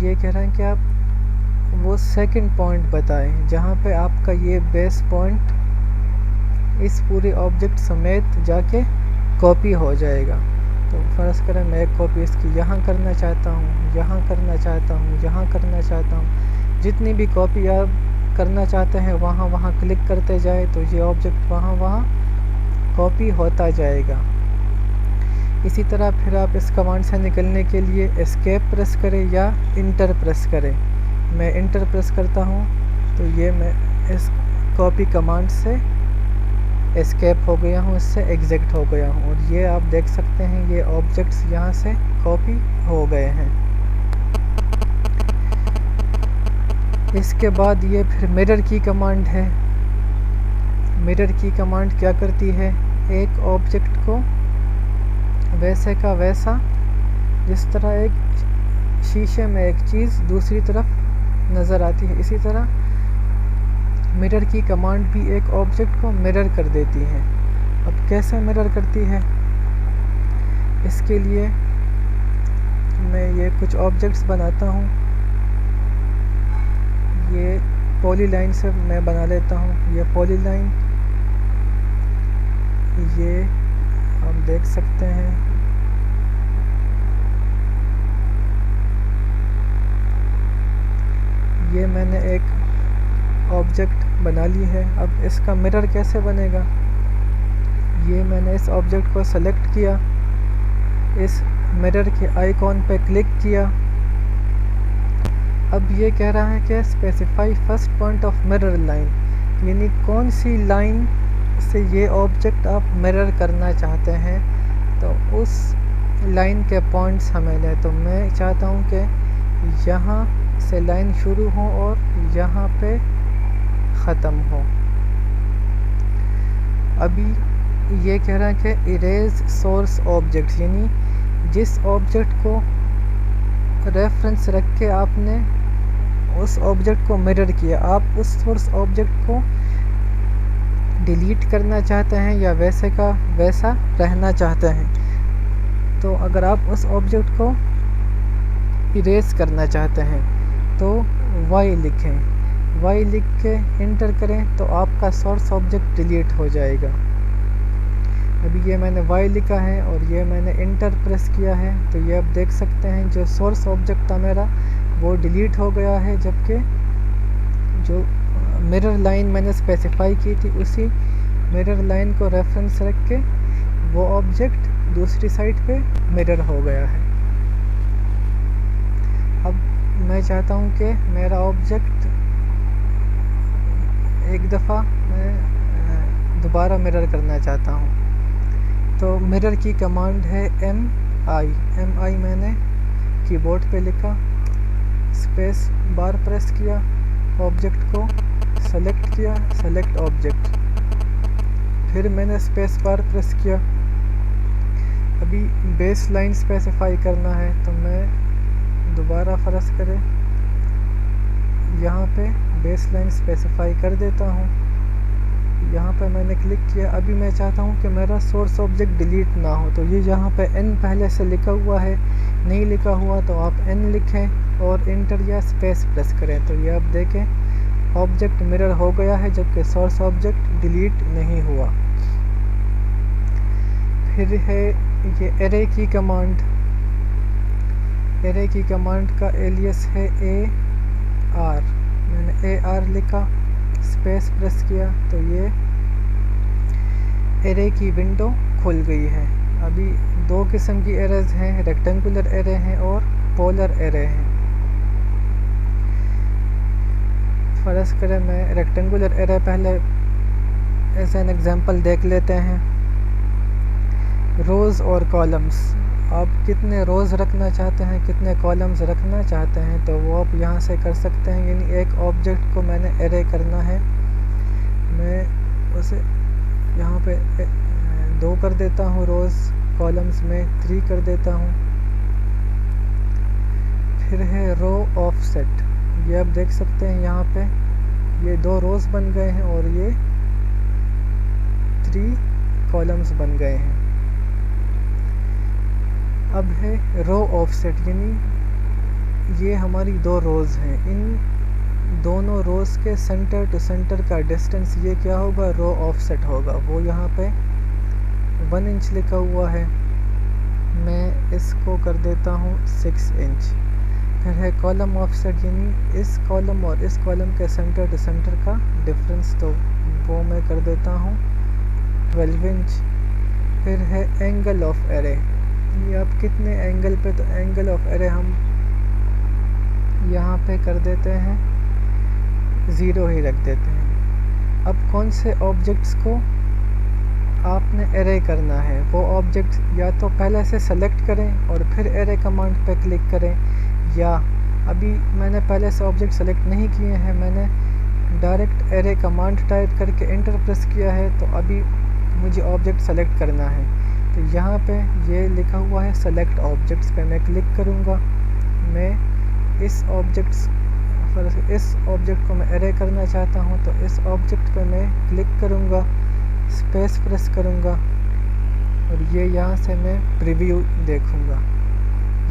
ये कह रहा है कि आप वो सेकंड पॉइंट बताएं जहाँ पे आपका ये बेस पॉइंट इस पूरे ऑब्जेक्ट समेत जाके कॉपी हो जाएगा। तो फ़र्ज़ करें मैं एक कॉपी इसकी यहाँ करना चाहता हूँ, यहाँ करना चाहता हूँ, यहाँ करना चाहता हूँ। जितनी भी कॉपी आप करना चाहते हैं वहाँ क्लिक करते जाए तो ये ऑब्जेक्ट वहाँ कॉपी होता जाएगा। इसी तरह फिर आप इस कमांड से निकलने के लिए एस्केप प्रेस करें या इंटर प्रेस करें। मैं इंटर प्रेस करता हूँ तो ये मैं इस कॉपी कमांड से एस्केप हो गया हूँ, इससे एग्जिट हो गया हूँ। और ये आप देख सकते हैं ये ऑब्जेक्ट्स यहाँ से कॉपी हो गए हैं। इसके बाद ये फिर मिरर की कमांड है। मिरर की कमांड क्या करती है, एक ऑब्जेक्ट को वैसे का वैसा, जिस तरह एक शीशे में एक चीज़ दूसरी तरफ नज़र आती है, इसी तरह मिरर की कमांड भी एक ऑब्जेक्ट को मिरर कर देती है। अब कैसे मिरर करती है, इसके लिए मैं ये कुछ ऑब्जेक्ट्स बनाता हूँ। ये पॉलीलाइन से मैं बना लेता हूँ। ये पॉलीलाइन, ये आप देख सकते हैं ये मैंने एक ऑब्जेक्ट बना ली है। अब इसका मिरर कैसे बनेगा, ये मैंने इस ऑब्जेक्ट को सेलेक्ट किया, इस मिरर के आइकॉन पे क्लिक किया। अब ये कह रहा है कि specify first point of mirror line, यानी कौन सी लाइन से ये ऑब्जेक्ट आप मिरर करना चाहते हैं, तो उस लाइन के पॉइंट्स हमें लें। तो मैं चाहता हूँ कि यहाँ से लाइन शुरू हो और यहाँ पे ख़त्म हो। अभी ये कह रहा है कि इरेज सोर्स ऑब्जेक्ट, यानी जिस ऑब्जेक्ट को रेफरेंस रख के आपने उस ऑब्जेक्ट को मिरर किया, आप उस सोर्स ऑब्जेक्ट को डिलीट करना चाहते हैं या वैसे का वैसा रहना चाहते हैं। तो अगर आप उस ऑब्जेक्ट को इरेज करना चाहते हैं तो y लिखें। y लिख के इंटर करें तो आपका सोर्स ऑब्जेक्ट डिलीट हो जाएगा। अभी ये मैंने y लिखा है और ये मैंने इंटर प्रेस किया है, तो ये आप देख सकते हैं जो सोर्स ऑब्जेक्ट था मेरा वो डिलीट हो गया है, जबकि जो मिरर लाइन मैंने स्पेसिफाई की थी उसी मिरर लाइन को रेफरेंस रख के वो ऑब्जेक्ट दूसरी साइड पे मिरर हो गया है। अब मैं चाहता हूँ कि मेरा ऑब्जेक्ट एक दफ़ा मैं दोबारा मिरर करना चाहता हूँ, तो मिरर की कमांड है MI मैंने कीबोर्ड पे लिखा, स्पेस बार प्रेस किया, ऑब्जेक्ट को सेलेक्ट किया, सेलेक्ट ऑब्जेक्ट, फिर मैंने स्पेस बार प्रेस किया। अभी बेस लाइन स्पेसिफाई करना है तो मैं दोबारा फ़र्ज़ करें यहाँ पे बेस लाइन स्पेसिफाई कर देता हूँ। यहाँ पे मैंने क्लिक किया। अभी मैं चाहता हूँ कि मेरा सोर्स ऑब्जेक्ट डिलीट ना हो, तो ये यहाँ पे N पहले से लिखा हुआ है, नहीं लिखा हुआ तो आप N लिखें और इंटर या स्पेस प्रेस करें, तो ये आप देखें ऑब्जेक्ट मिरर हो गया है जबकि सोर्स ऑब्जेक्ट डिलीट नहीं हुआ। फिर है ये एरे की कमांड। एरे की कमांड का एलियस है AR, मैंने AR लिखा, स्पेस प्रेस किया तो ये एरे की विंडो खुल गई है। अभी दो किस्म की एरेज हैं, रेक्टेंगुलर एरे हैं और पोलर एरे हैं। फ़र्ज़ करें मैं रेक्टेंगुलर एरे पहले एज एन एग्जांपल देख लेते हैं। रोज़ और कॉलम्स, आप कितने रोज़ रखना चाहते हैं, कितने कॉलम्स रखना चाहते हैं तो वो आप यहाँ से कर सकते हैं। यानी एक ऑब्जेक्ट को मैंने एरे करना है, मैं उसे यहाँ पे 2 कर देता हूँ रोज़, कॉलम्स में 3 कर देता हूँ। फिर है रो ऑफसेट, ये आप देख सकते हैं यहाँ पे ये 2 रोज़ बन गए हैं और ये 3 कॉलम्स बन गए हैं। अब है रो ऑफसेट, यानी ये हमारी 2 रोज़ हैं, इन दोनों रोज़ के सेंटर टू सेंटर का डिस्टेंस ये क्या होगा, रो ऑफसेट होगा। वो यहाँ पे 1 इंच लिखा हुआ है, मैं इसको कर देता हूँ 6 इंच। फिर है कॉलम ऑफसेट, यानी इस कॉलम और इस कॉलम के सेंटर टू सेंटर का डिफरेंस, तो वो मैं कर देता हूँ 12 इंच। फिर है एंगल ऑफ एरे, ये आप कितने एंगल पे, तो एंगल ऑफ एरे हम यहाँ पे कर देते हैं 0 ही रख देते हैं। अब कौन से ऑब्जेक्ट्स को आपने एरे करना है, वो ऑब्जेक्ट या तो पहले से सेलेक्ट करें और फिर एरे कमांड पे क्लिक करें, या अभी मैंने पहले से ऑब्जेक्ट सेलेक्ट नहीं किए हैं, मैंने डायरेक्ट एरे कमांड टाइप करके इंटर प्रेस किया है, तो अभी मुझे ऑब्जेक्ट सेलेक्ट करना है। तो यहाँ पे ये लिखा हुआ है सेलेक्ट ऑब्जेक्ट्स पे मैं क्लिक करूँगा। मैं इस ऑब्जेक्ट को मैं एरे करना चाहता हूँ, तो इस ऑब्जेक्ट पे मैं क्लिक करूँगा, स्पेस प्रेस करूँगा और ये यहाँ से मैं प्रीव्यू देखूँगा।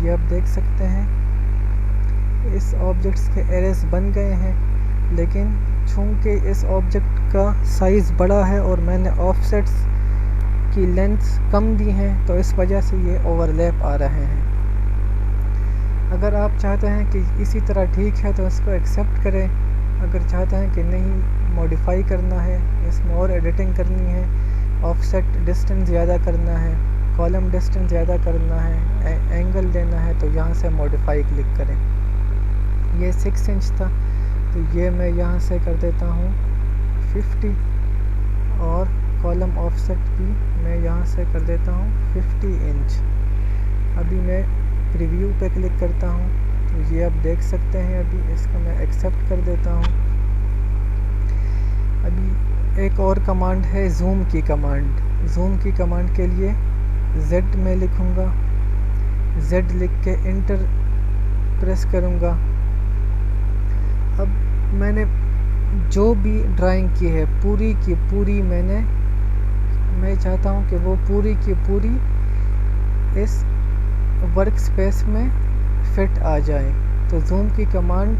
ये आप देख सकते हैं इस ऑब्जेक्ट्स के एरेस बन गए हैं, लेकिन चूँकि इस ऑब्जेक्ट का साइज़ बड़ा है और मैंने ऑफसेट्स की लेंथ्स कम दी हैं, तो इस वजह से ये ओवरलैप आ रहे हैं। अगर आप चाहते हैं कि इसी तरह ठीक है तो इसको एक्सेप्ट करें, अगर चाहते हैं कि नहीं मॉडिफाई करना है, इसमें और एडिटिंग करनी है, ऑफसेट डिस्टेंस ज़्यादा करना है, कॉलम डिस्टेंस ज़्यादा करना है, एंगल देना है, तो यहाँ से मॉडिफाई क्लिक करें। ये 6 इंच था तो ये मैं यहाँ से कर देता हूँ 50 और कॉलम ऑफसेट भी मैं यहाँ से कर देता हूँ 50 इंच। अभी मैं प्रीव्यू पे क्लिक करता हूँ तो ये आप देख सकते हैं। अभी इसको मैं एक्सेप्ट कर देता हूँ। अभी एक और कमांड है ज़ूम की कमांड। ज़ूम की कमांड के लिए Z में लिखूँगा, Z लिख के इंटर प्रेस करूँगा। अब मैंने जो भी ड्राइंग की है पूरी की पूरी मैं चाहता हूँ कि वो पूरी की पूरी इस वर्क स्पेस में फिट आ जाए। तो जूम की कमांड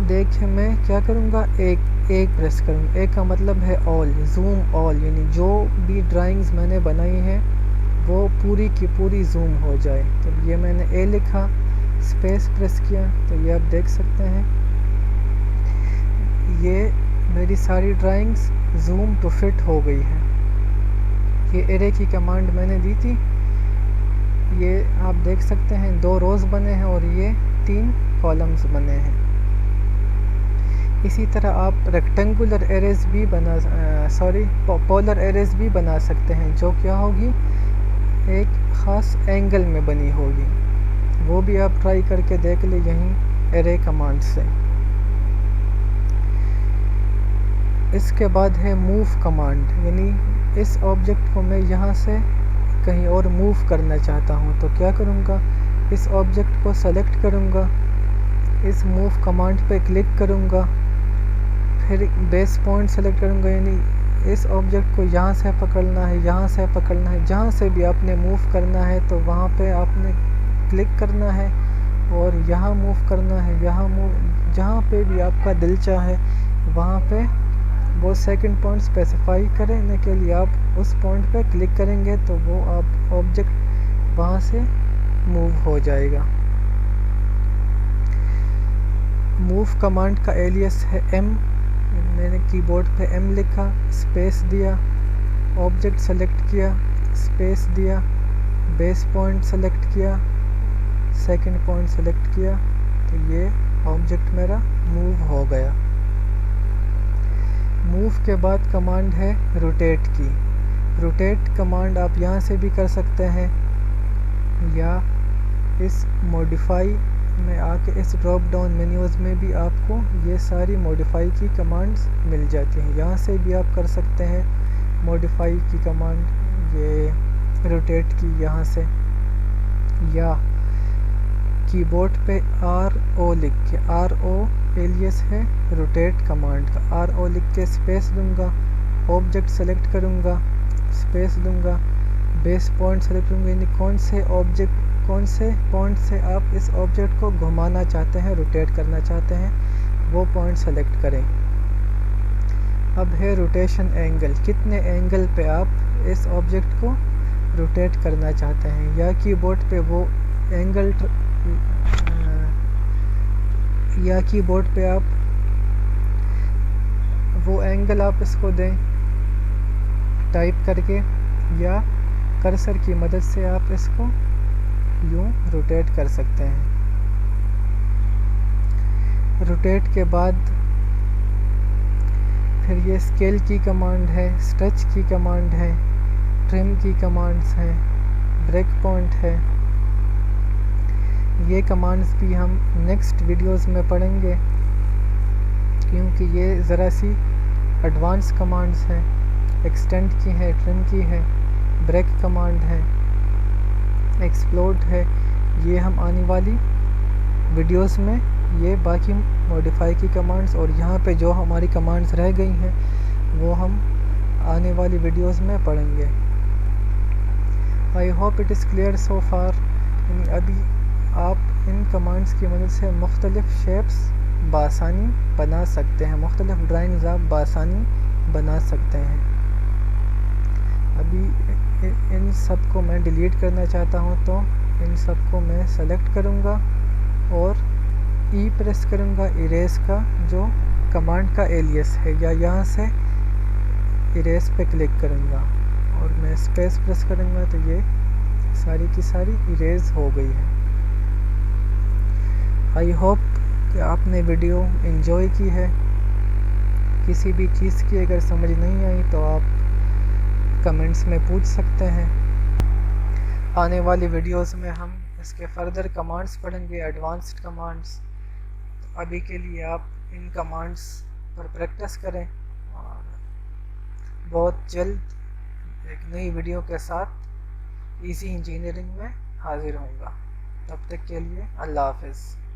देख मैं क्या करूँगा, एक प्रेस करूँगा। एक का मतलब है ऑल, जूम ऑल, यानी जो भी ड्राइंग्स मैंने बनाई हैं वो पूरी की पूरी जूम हो जाए। तो ये मैंने ए लिखा, स्पेस प्रेस किया, तो ये आप देख सकते हैं ये मेरी सारी ड्राइंग्स जूम टू फिट हो गई है। ये एरे की कमांड मैंने दी थी, ये आप देख सकते हैं 2 रोज़ बने हैं और ये 3 कॉलम्स बने हैं। इसी तरह आप रेक्टेंगुलर एरेज भी पोलर एरेज भी बना सकते हैं, जो क्या होगी एक ख़ास एंगल में बनी होगी। वो भी आप ट्राई करके देख ले यहीं एरे कमांड से। इसके बाद है मूव कमांड, यानी इस ऑब्जेक्ट को मैं यहाँ से कहीं और मूव करना चाहता हूँ। तो क्या करूँगा, इस ऑब्जेक्ट को सेलेक्ट करूँगा, इस मूव कमांड पे क्लिक करूँगा, फिर बेस पॉइंट सेलेक्ट करूँगा, यानी इस ऑब्जेक्ट को यहाँ से पकड़ना है, यहाँ से पकड़ना है, जहाँ से भी आपने मूव करना है तो वहाँ पे आपने क्लिक करना है और यहाँ मूव करना है, जहाँ पे भी आपका दिल चाहे वहाँ पे वो सेकंड पॉइंट स्पेसिफाई करने के लिए आप उस पॉइंट पे क्लिक करेंगे तो वो आप ऑब्जेक्ट वहाँ से मूव हो जाएगा। मूव कमांड का एलियस है एम, मैंने कीबोर्ड पे एम लिखा, स्पेस दिया, ऑब्जेक्ट सेलेक्ट किया, स्पेस दिया, बेस पॉइंट सेलेक्ट किया, सेकंड पॉइंट सेलेक्ट किया, तो ये ऑब्जेक्ट मेरा मूव हो गया। मूव के बाद कमांड है रोटेट की। रोटेट कमांड आप यहाँ से भी कर सकते हैं या इस मॉडिफाई में आके इस ड्रॉप डाउन मेन्यूज़ में भी आपको ये सारी मॉडिफाई की कमांड्स मिल जाती हैं। यहाँ से भी आप कर सकते हैं मॉडिफाई की कमांड, ये रोटेट की यहाँ से, या कीबोर्ड पे RO लिख के, RO एलियस है रोटेट कमांड का, RO लिख के स्पेस दूंगा, ऑब्जेक्ट सेलेक्ट करूँगा, स्पेस दूंगा, बेस पॉइंट सेलेक्ट करूँगा, यानी कौन से पॉइंट से आप इस ऑब्जेक्ट को घुमाना चाहते हैं, रोटेट करना चाहते हैं, वो पॉइंट सेलेक्ट करें। अब है रोटेशन एंगल, कितने एंगल पे आप इस ऑब्जेक्ट को रोटेट करना चाहते हैं, या कीबोर्ड पे वो एंगल या कीबोर्ड पे आप वो एंगल आप इसको दें टाइप करके, या कर्सर की मदद से आप इसको यूँ रोटेट कर सकते हैं। रोटेट के बाद फिर ये स्केल की कमांड है, स्ट्रेच की कमांड है, ट्रिम की कमांड्स हैं, ब्रेक पॉइंट है। ये कमांड्स भी हम नेक्स्ट वीडियोस में पढ़ेंगे क्योंकि ये ज़रा सी एडवांस कमांड्स हैं। एक्सटेंड की है, ट्रिम की है, ब्रेक कमांड है, एक्सप्लोड है। ये हम आने वाली वीडियोस में ये बाकी मॉडिफाई की कमांड्स और यहाँ पे जो हमारी कमांड्स रह गई हैं वो हम आने वाली वीडियोस में पढ़ेंगे। I hope it is clear so far. अभी आप इन कमांड्स की मदद से मुख्तलिफ़ शेप्स बासानी बना सकते हैं, मुख्तलिफ़ ड्राइंग्स आप बासानी बना सकते हैं। अभी इन सब को मैं डिलीट करना चाहता हूँ तो इन सब को मैं सेलेक्ट करूँगा और ई प्रेस करूँगा इरेज का, जो कमांड का एलियस है, या यहाँ से इरेज पे क्लिक करूँगा और मैं स्पेस प्रेस करूँगा तो ये सारी की सारी इरेज हो गई है। आई होप कि आपने वीडियो एंजॉय की है। किसी भी चीज़ की अगर समझ नहीं आई तो आप कमेंट्स में पूछ सकते हैं। आने वाली वीडियोस में हम इसके फर्दर कमांड्स पढ़ेंगे, एडवांस्ड कमांड्स। अभी के लिए आप इन कमांड्स पर प्रैक्टिस करें और बहुत जल्द एक नई वीडियो के साथ इजी इंजीनियरिंग में हाजिर होऊंगा। तब तक के लिए अल्लाह हाफ़िज़।